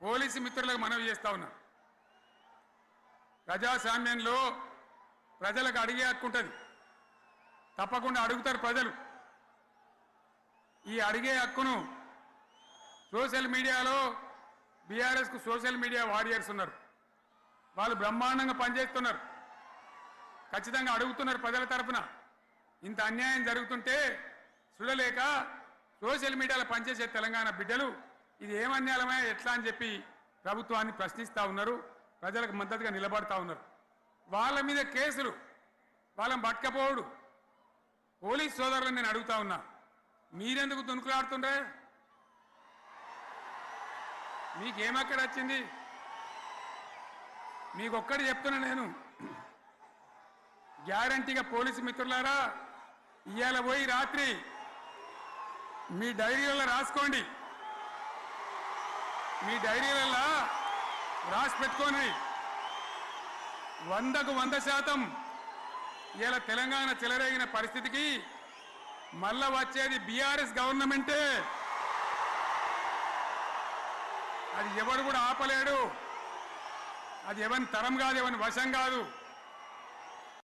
Police మిత్రులకు మనవి చేస్తా ఉన్నా, ప్రజాస్వామ్యంలో ప్రజలకు అడిగే హక్కు ఉంటుంది, తప్పకుండా అడుగుతారు ప్రజలు. ఈ అడిగే హక్కును సోషల్ మీడియాలో బీఆర్ఎస్కు సోషల్ మీడియా వారియర్స్ ఉన్నారు, వాళ్ళు బ్రహ్మాండంగా పనిచేస్తున్నారు, ఖచ్చితంగా అడుగుతున్నారు ప్రజల తరఫున. ఇంత అన్యాయం జరుగుతుంటే చూడలేక సోషల్ మీడియాలో పనిచేసే తెలంగాణ బిడ్డలు ఇది ఏమన్యాయమే ఎట్లా అని చెప్పి ప్రభుత్వాన్ని ప్రశ్నిస్తూ ఉన్నారు, ప్రజలకు మద్దతుగా నిలబడతా ఉన్నారు. వాళ్ళ మీద కేసులు, వాళ్ళని పట్టుకపోవడు. పోలీస్ సోదరులను నేను అడుగుతా ఉన్నా, మీరెందుకు దునుకులాడుతుండే? మీకేమక్కడ వచ్చింది? మీకు ఒక్కటి చెప్తున్నా నేను, గ్యారంటీగా పోలీసు మిత్రులారా, ఇవాళ పోయి రాత్రి మీ డైరీలలో రాసుకోండి, మీ డైరీలలో రాసి పెట్టుకోండి. 100కు 100% ఇలా తెలంగాణ చెలరేగిన పరిస్థితికి మళ్ళా వచ్చేది బీఆర్ఎస్ గవర్నమెంటే. అది ఎవడు కూడా ఆపలేడు. అది ఎవరి తరం కాదు, ఎవరి వశం కాదు.